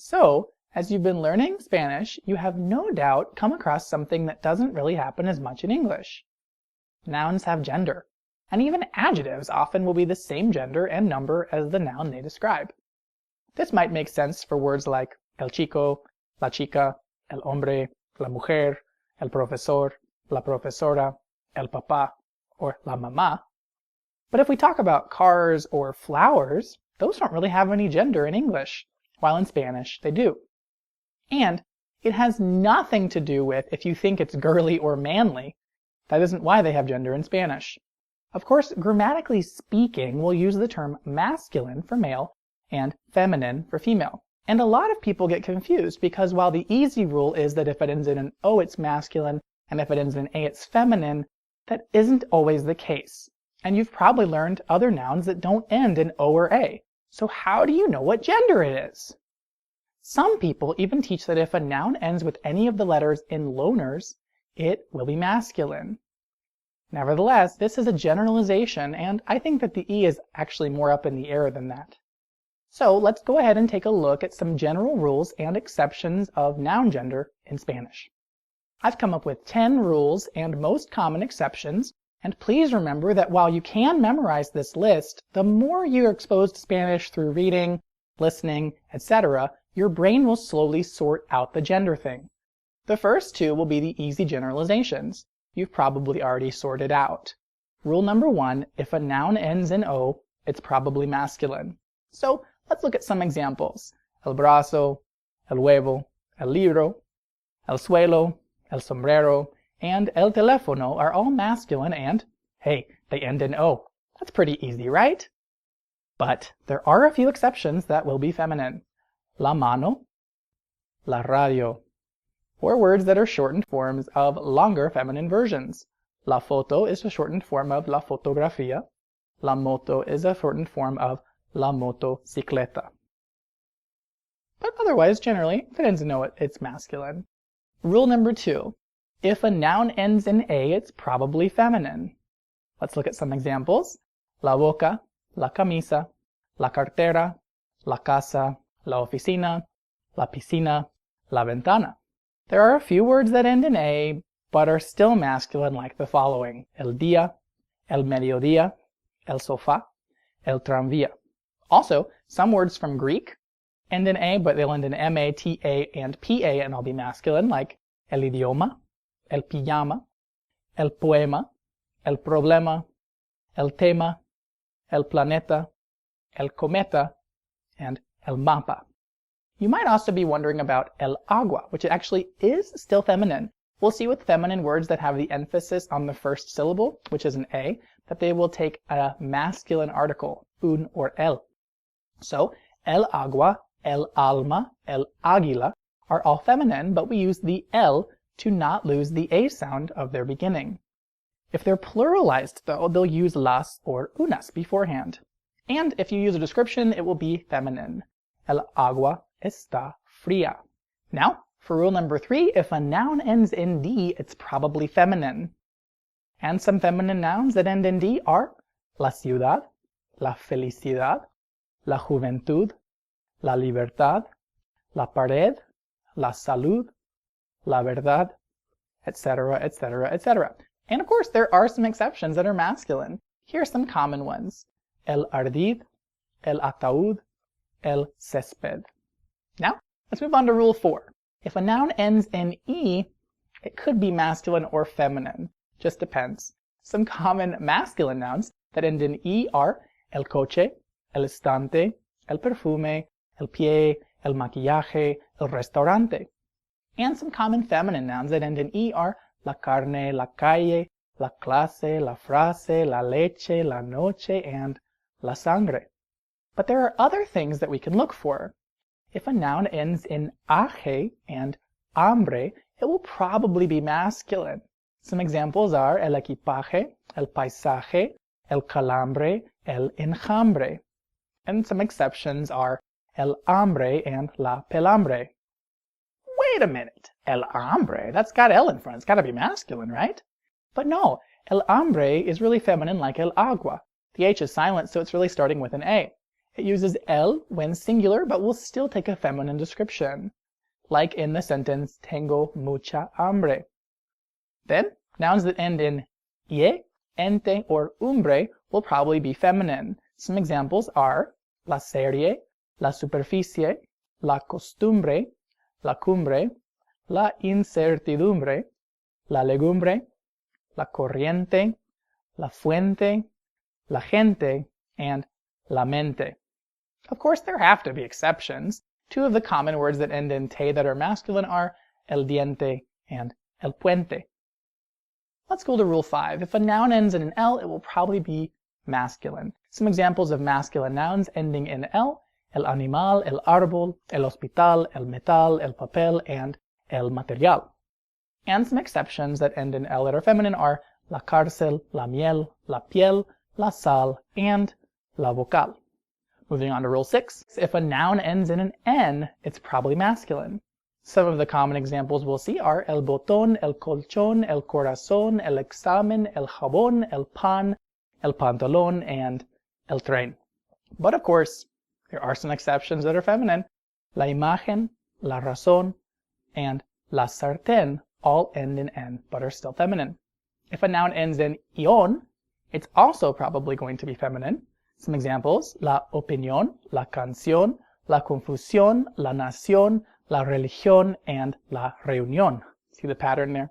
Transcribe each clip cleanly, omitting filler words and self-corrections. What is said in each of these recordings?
So, as you've been learning Spanish, you have no doubt come across something that doesn't really happen as much in English. Nouns have gender, and even adjectives often will be the same gender and number as the noun they describe. This might make sense for words like el chico, la chica, el hombre, la mujer, el profesor, la profesora, el papá, or la mamá. But if we talk about cars or flowers, those don't really have any gender in English, while in Spanish they do. And it has nothing to do with if you think it's girly or manly. That isn't why they have gender in Spanish. Of course, grammatically speaking, we'll use the term masculine for male and feminine for female. And a lot of people get confused because while the easy rule is that if it ends in an O it's masculine and if it ends in an A it's feminine, that isn't always the case. And you've probably learned other nouns that don't end in O or A. So how do you know what gender it is? Some people even teach that if a noun ends with any of the letters in loners, it will be masculine. Nevertheless, this is a generalization, and I think that the E is actually more up in the air than that. So let's go ahead and take a look at some general rules and exceptions of noun gender in Spanish. I've come up with 10 rules and most common exceptions, and please remember that while you can memorize this list, the more you're exposed to Spanish through reading, listening, etc., your brain will slowly sort out the gender thing. The first two will be the easy generalizations. You've probably already sorted out. Rule number 1, if a noun ends in O, it's probably masculine. So let's look at some examples. El brazo, el huevo, el libro, el suelo, el sombrero, and el teléfono are all masculine and, hey, they end in O. That's pretty easy, right? But there are a few exceptions that will be feminine. La mano, la radio, or words that are shortened forms of longer feminine versions. La foto is a shortened form of la fotografía. La moto is a shortened form of la motocicleta. But otherwise, generally, if it ends in O, it's masculine. Rule number 2. If a noun ends in A, it's probably feminine. Let's look at some examples. La boca, la camisa, la cartera, la casa, la oficina, la piscina, la ventana. There are a few words that end in A, but are still masculine like the following. El día, el mediodía, el sofá, el tranvía. Also, some words from Greek end in A, but they'll end in M-A-T-A and P-A and all be masculine, like el idioma, el pijama, el poema, el problema, el tema, el planeta, el cometa, and el mapa. You might also be wondering about el agua, which actually is still feminine. We'll see with feminine words that have the emphasis on the first syllable, which is an A, that they will take a masculine article, un or el. So, el agua, el alma, el águila are all feminine, but we use the el to not lose the A sound of their beginning. If they're pluralized, though, they'll use las or unas beforehand. And if you use a description, it will be feminine. El agua está fría. Now, for rule number 3, if a noun ends in D, it's probably feminine. And some feminine nouns that end in D are la ciudad, la felicidad, la juventud, la libertad, la pared, la salud, la verdad, etc., etc., etc. And of course, there are some exceptions that are masculine. Here are some common ones. El ardid, el ataúd, el césped. Now, let's move on to rule 4. If a noun ends in E, it could be masculine or feminine. Just depends. Some common masculine nouns that end in E are el coche, el estante, el perfume, el pie, el maquillaje, el restaurante. And some common feminine nouns that end in E are la carne, la calle, la clase, la frase, la leche, la noche, and la sangre. But there are other things that we can look for. If a noun ends in aje and hambre, it will probably be masculine. Some examples are el equipaje, el paisaje, el calambre, el enjambre. And some exceptions are el hambre and la pelambre. Wait a minute, el hambre, that's got L in front, it's got to be masculine, right? But no, el hambre is really feminine like el agua. The H is silent, so it's really starting with an A. It uses el when singular, but will still take a feminine description, like in the sentence tengo mucha hambre. Then, nouns that end in ie, ente, or umbre will probably be feminine. Some examples are la serie, la superficie, la costumbre, la cumbre, la incertidumbre, la legumbre, la corriente, la fuente, la gente, and la mente. Of course, there have to be exceptions. Two of the common words that end in te that are masculine are el diente and el puente. Let's go to Rule 5. If a noun ends in an L, it will probably be masculine. Some examples of masculine nouns ending in L: el animal, el árbol, el hospital, el metal, el papel, and el material. And some exceptions that end in L that are feminine are la cárcel, la miel, la piel, la sal, and la vocal. Moving on to Rule 6. If a noun ends in an N, it's probably masculine. Some of the common examples we'll see are el botón, el colchón, el corazón, el examen, el jabón, el pan, el pantalón, and el tren. But of course, there are some exceptions that are feminine. La imagen, la razón, and la sartén all end in N, but are still feminine. If a noun ends in ion, it's also probably going to be feminine. Some examples: la opinión, la canción, la confusión, la nación, la religión, and la reunión. See the pattern there?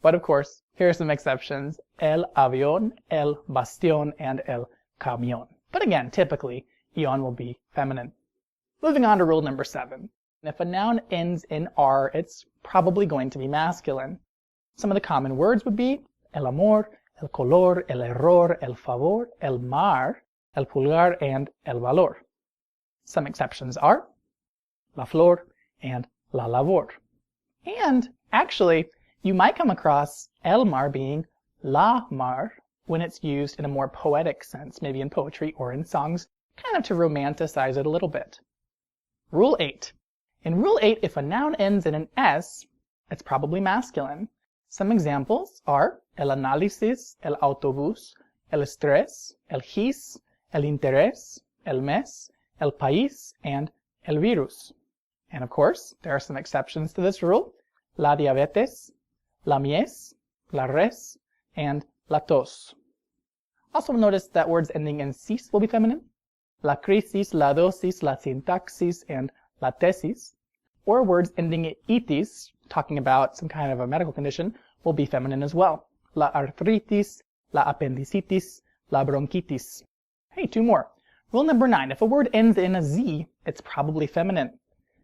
But of course, here are some exceptions: el avión, el bastión, and el camión. But again, typically, ion will be feminine. Moving on to rule number 7. If a noun ends in R, it's probably going to be masculine. Some of the common words would be el amor, el color, el error, el favor, el mar, el pulgar, and el valor. Some exceptions are la flor and la labor. And actually, you might come across el mar being la mar when it's used in a more poetic sense, maybe in poetry or in songs, kind of to romanticize it a little bit. Rule 8. In Rule 8, if a noun ends in an S, it's probably masculine. Some examples are el análisis, el autobús, el estrés, el gis, el interés, el mes, el país, and el virus. And of course, there are some exceptions to this rule: la diabetes, la mies, la res, and la tos. Also notice that words ending in cis will be feminine: la crisis, la dosis, la sintaxis, and la tesis. Or words ending in itis, talking about some kind of a medical condition, will be feminine as well: la arthritis, la appendicitis, la bronchitis. Hey, 2 more. Rule number 9. If a word ends in a Z, it's probably feminine.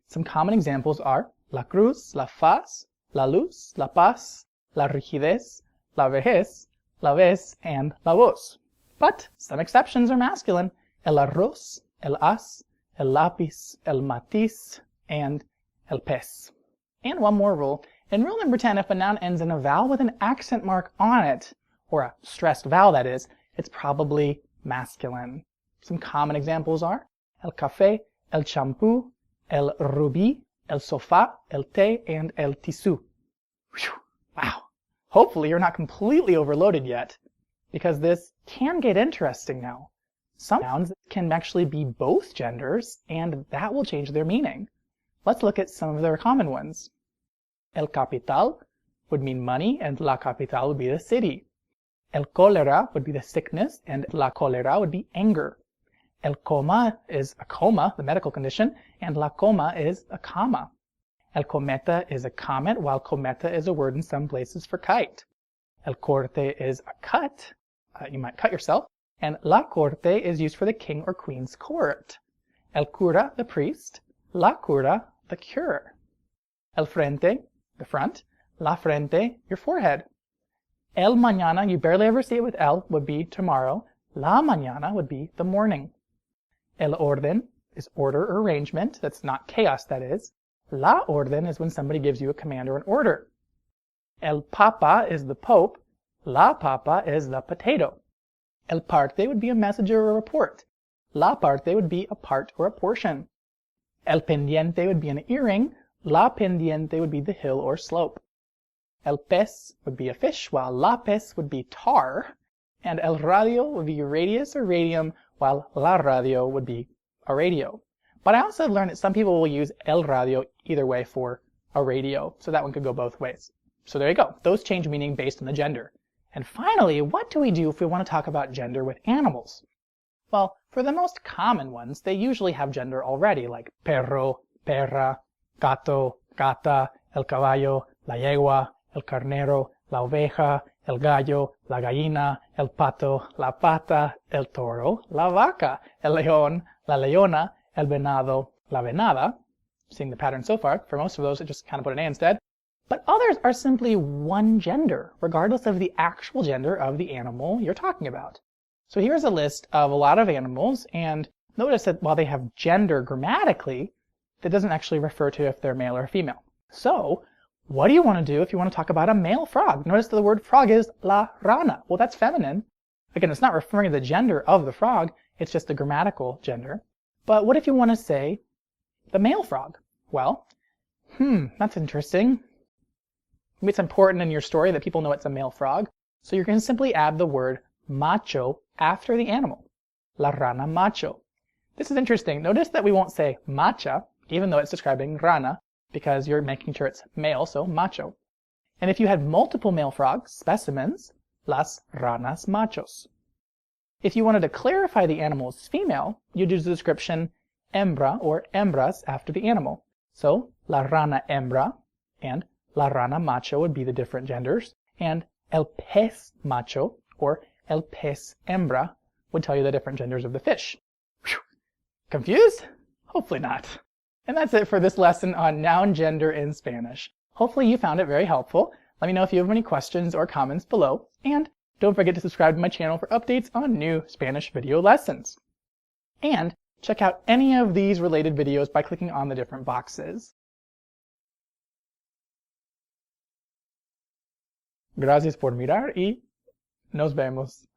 Some common examples are la cruz, la faz, la luz, la paz, la rigidez, la vejez, la vez, and la voz. But some exceptions are masculine: el arroz, el as, el lápiz, el matiz, and el pez. And one more rule. In rule number 10, if a noun ends in a vowel with an accent mark on it, or a stressed vowel that is, it's probably masculine. Some common examples are el café, el champú, el rubí, el sofá, el té, and el tissu. Whew, wow. Hopefully you're not completely overloaded yet, because this can get interesting now. Some nouns can actually be both genders, and that will change their meaning. Let's look at some of their common ones. El capital would mean money, and la capital would be the city. El cólera would be the sickness, and la cólera would be anger. El coma is a coma, the medical condition, and la coma is a comma. El cometa is a comet, while cometa is a word in some places for kite. El corte is a cut, you might cut yourself, and la corte is used for the king or queen's court. El cura, the priest, la cura, the cure. El frente, the front, la frente, your forehead. El mañana, you barely ever see it with el, would be tomorrow. La mañana would be the morning. El orden is order or arrangement. That's not chaos, that is. La orden is when somebody gives you a command or an order. El papa is the pope. La papa is the potato. El parte would be a message or a report. La parte would be a part or a portion. El pendiente would be an earring. La pendiente would be the hill or slope. El pez would be a fish, while la pez would be tar. And el radio would be radius or radium, while la radio would be a radio. But I also learned that some people will use el radio either way for a radio, so that one could go both ways. So there you go. Those change meaning based on the gender. And finally, what do we do if we want to talk about gender with animals? Well, for the most common ones, they usually have gender already, like perro, perra, gato, gata, el caballo, la yegua, el carnero, la oveja, el gallo, la gallina, el pato, la pata, el toro, la vaca, el león, la leona, el venado, la venada. Seeing the pattern so far, for most of those, it just kind of put an A instead. But others are simply one gender, regardless of the actual gender of the animal you're talking about. So here's a list of a lot of animals, and notice that while they have gender grammatically, that doesn't actually refer to if they're male or female. So, what do you want to do if you want to talk about a male frog? Notice that the word frog is la rana. Well, that's feminine. Again, it's not referring to the gender of the frog, it's just the grammatical gender. But what if you want to say the male frog? Well, that's interesting. Maybe it's important in your story that people know it's a male frog, so you're going to simply add the word macho after the animal. La rana macho. This is interesting. Notice that we won't say macha, even though it's describing rana, because you're making sure it's male, so macho. And if you had multiple male frogs, specimens, las ranas machos. If you wanted to clarify the animal is female, you'd use the description hembra or hembras after the animal. So, la rana hembra and la rana macho would be the different genders, and el pez macho or el pez hembra would tell you the different genders of the fish. Whew. Confused? Hopefully not. And that's it for this lesson on noun gender in Spanish. Hopefully you found it very helpful. Let me know if you have any questions or comments below, and don't forget to subscribe to my channel for updates on new Spanish video lessons. And check out any of these related videos by clicking on the different boxes. Gracias por mirar y nos vemos.